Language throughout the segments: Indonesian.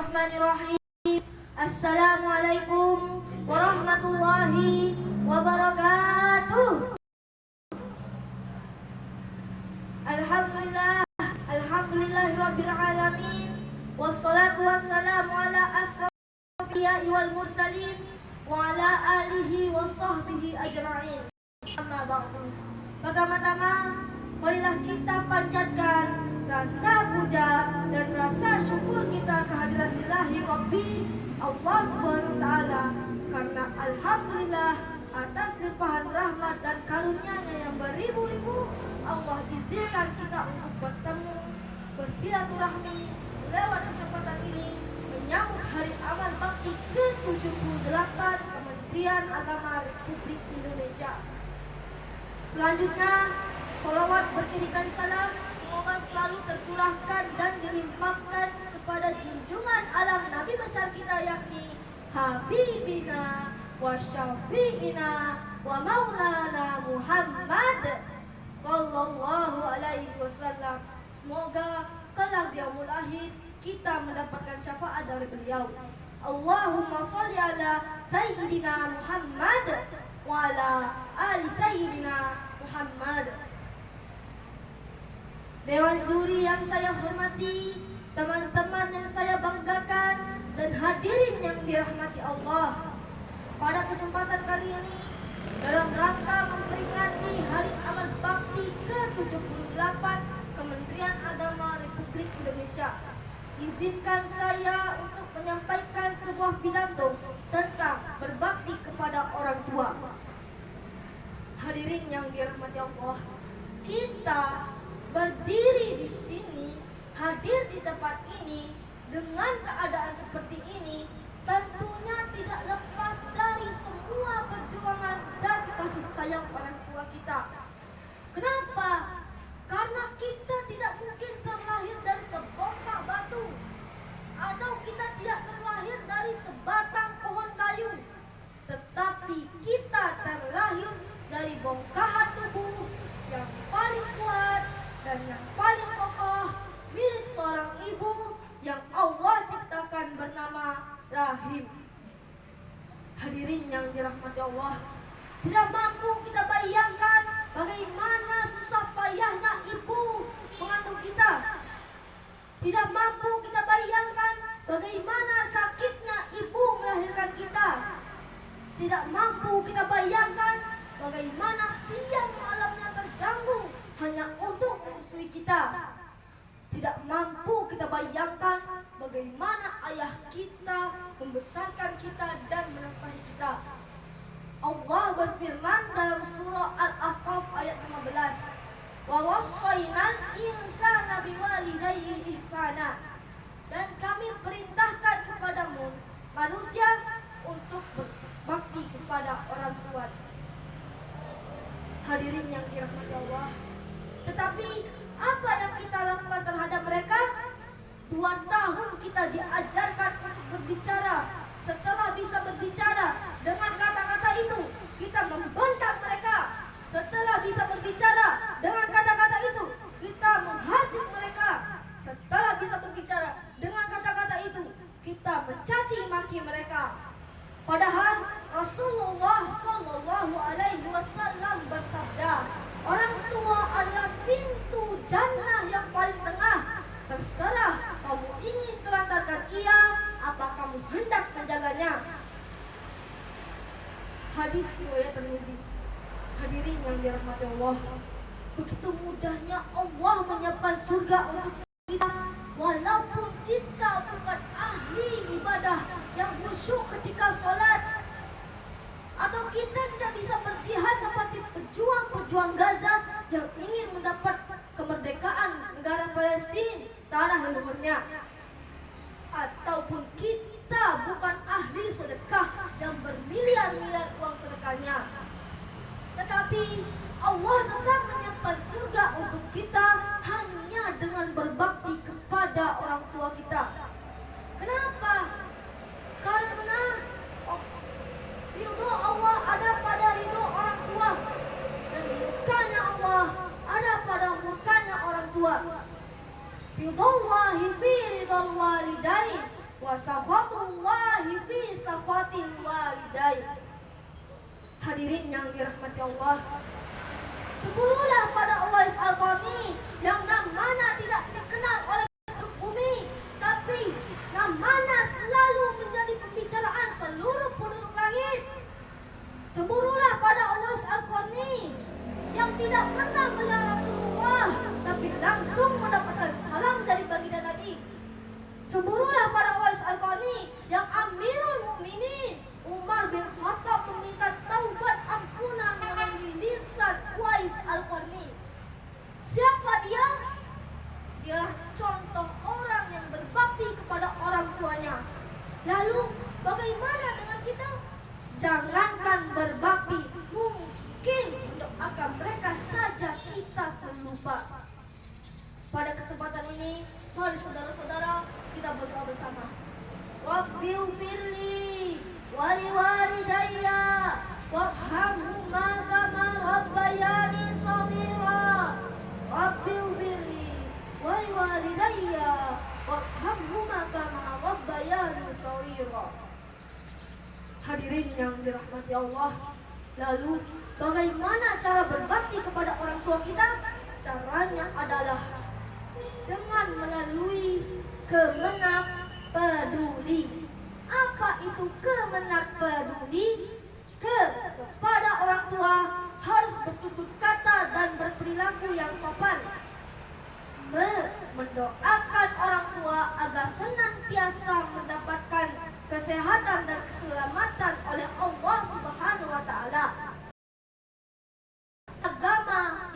Bismillahirrahmanirrahim. Assalamualaikum warahmatullahi wabarakatuh. Alhamdulillahirabbil alamin. Wassalatu wassalamu ala asrofil anbiya'i wal mursalin wa ala alihi wa sahbihi ajma'in. Amma ba'du. Pertama-tama marilah kita panjatkan rasa puja dan rasa syukur kita kehadirat Ilahi Rabbi Allah Subhanahu wa Ta'ala, karena alhamdulillah atas limpahan rahmat dan karunia-Nya yang beribu-ribu, Allah izinkan kita untuk bertemu, bersilaturahmi lewat kesempatan ini menyambut Hari Amal Bakti ke-78 Kementerian Agama Republik Indonesia. Selanjutnya, sholawat beriringan salam semoga selalu tercurahkan dan dilimpahkan kepada junjungan alam Nabi besar kita, yakni Habibina wa Syafi'ina wa Maulana Muhammad sallallahu alaihi wasallam. Semoga kelak di yaumul akhir kita mendapatkan syafaat dari beliau. Allahumma sholli ala Sayyidina Muhammad wa ala ali Sayyidina Muhammad. Dewan juri yang saya hormati, teman-teman yang saya banggakan, dan hadirin yang dirahmati Allah. Pada kesempatan kali ini, dalam rangka memperingati Hari Amal Bakti ke-78 Kementerian Agama Republik Indonesia, izinkan saya untuk menyampaikan sebuah pidato tentang berbakti kepada orang tua. Hadirin yang dirahmati Allah, kita berdiri di sini, hadir di tempat ini dengan keadaan seperti ini, tentunya tidak lepas dari semua perjuangan dan kasih sayang orang tua kita. Kenapa? Karena kita tidak mungkin terlahir dari sebongkah batu, atau kita tidak terlahir dari sebatang pohon kayu, tetapi kita terlahir dari bongkahan tubuh yang paling kuat dan yang paling kokoh milik seorang ibu yang Allah ciptakan bernama Rahim. Hadirin yang dirahmati Allah, tidak mampu kita bayangkan bagaimana susah payahnya ibu mengandung kita. Tidak mampu kita bayangkan bagaimana sakitnya ibu melahirkan kita. Tidak mampu kita bayangkan bagaimana siang malamnya terganggu hanya untuk menyusui kita. Tidak mampu kita bayangkan bagaimana ayah kita membesarkan kita dan menafkahi kita. Allah berfirman dalam surah Al-Ahqaf ayat 15, wa wassaynal insana biwalidayhi ihsana, dan kami perintahkan kepadamu manusia untuk berbakti kepada orang tua. Hadirin yang dirahmati Allah, tetapi apa yang kita lakukan terhadap mereka? 2 tahun kita diajarkan untuk berbicara. Setelah bisa berbicara dengan kata-kata itu, kita membentak mereka. Setelah bisa berbicara dengan kata-kata itu, kita menghardik mereka. Setelah bisa berbicara dengan kata-kata itu, kita mencaci maki mereka. Padahal Rasulullah Shallallahu Alaihi Wasallam bersabda, orang tua adalah pintu jannah yang paling tengah. Terserah kamu ingin telantarkan ia, apa kamu hendak menjaganya. Hadis riwayat Tirmizi. Hadirin yang dirahmati Allah, begitu mudahnya Allah menyiapkan surga untuk kita, walaupun kita bukan ahli ibadah yang khusyuk ketika sholat, atau kita tidak bisa berjihad seperti pejuang-pejuang Gaza yang ingin mendapat kemerdekaan negara Palestina, tanah leluhurnya, ataupun kita bukan ahli sedekah yang bermiliar-miliar uang sedekahnya, tetapi Allah tetap menyiapkan surga untuk kita hanya dengan berbakti kepada orang tua kita. Kenapa? Karena ridho Allah ada pada ridho orang tua, dan murkanya Allah ada pada murkanya orang tua. Ridhollahi fi ridhol walidain wa Fasakhatullahi fi sakhatil walidain. Hadirin yang dirahmati Allah, cemburulah pada Uwais Al-Qarni yang namanya tidak dikenal oleh penduduk bumi, tapi namanya selalu menjadi pembicaraan seluruh penduduk langit. Cemburulah pada Uwais Al-Qarni yang tidak pernah melihat Rasulullah, tapi langsung mendapatkan salam dari baginda Nabi. Cemburulah pada Uwais Al-Qarni yang Amirul Mukminin Umar bin Khattab meminta taubat ampunan melalui lisan Uwais Al-Qarni. Siapa dia? Dialah contoh orang yang berbakti kepada orang tuanya. Lalu bagaimana dengan kita? Jangankan berbakti, mungkin mendoakan mereka saja kita lupa. Pada kesempatan ini, mari saudara-saudara kita berdoa bersama. Rabbighfirli wa liwalidayya warhamhuma kama rabbayani shaghira. Rabbighfirli wa liwalidayya warhamhuma kama rabbayani shaghira. Hadirin yang dirahmati Allah, lalu bagaimana cara berbakti kepada orang tua kita? Caranya adalah dengan melalui kemenak peduli. Apa itu kemenak peduli? Kepada orang tua harus bertutur kata dan berperilaku yang sopan. Mendoakan orang tua agar senantiasa mendapatkan kesehatan dan keselamatan oleh Allah Subhanahu wa taala. Agama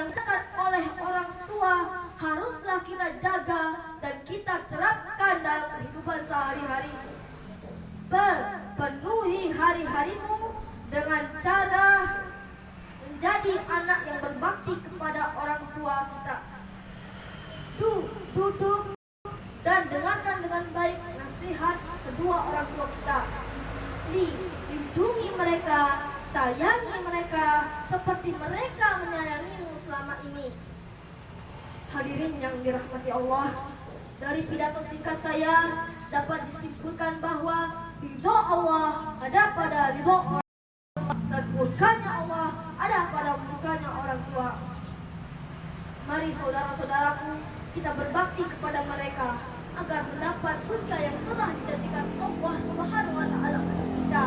yang dekat oleh orang tua haruslah kita jaga dan kita terapkan dalam kehidupan sehari-hari. Penuhi hari-harimu dengan cara menjadi anak yang berbakti kepada orang tua kita. Duduk dan dengarkan dengan baik nasihat kedua orang tua kita. Lindungi mereka, sayangi mereka seperti mereka menyayangimu selama ini. Hadirin yang dirahmati Allah, dari pidato singkat saya dapat disimpulkan bahwa ridho Allah ada pada ridho orang dan murkanya Allah ada pada murkanya orang tua. Mari saudara-saudaraku, kita berbakti kepada mereka agar mendapat surga yang telah dijanjikan Allah Subhanahu wa taala untuk kita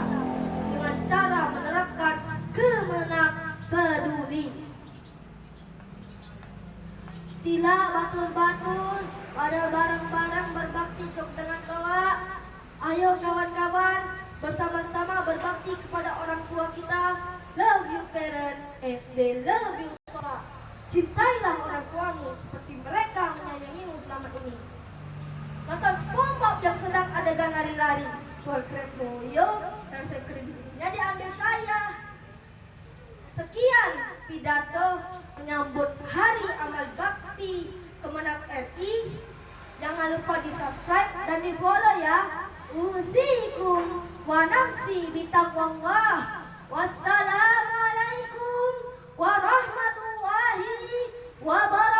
dengan cara menerapkan kemenak peduli. Sila batur-batur pada bareng-bareng berbakti dengan doa. Ayo kawan-kawan bersama-sama berbakti kepada orang tua kita. Love you parent as they love you soul. Cintailah orang tuamu seperti mereka menyayangimu selama ini. Nonton SpongeBob yang sedang adegan lari-lari. Portrait Boyo dan selebritinya diambil saya. Sekian pidato menyambut Hari Amal Bakti Kemenak RI. Jangan lupa di subscribe dan di follow ya. Usikum wa nafsi bitaqwallah. Wassalamualaikum warahmatullahi wabarakatuh.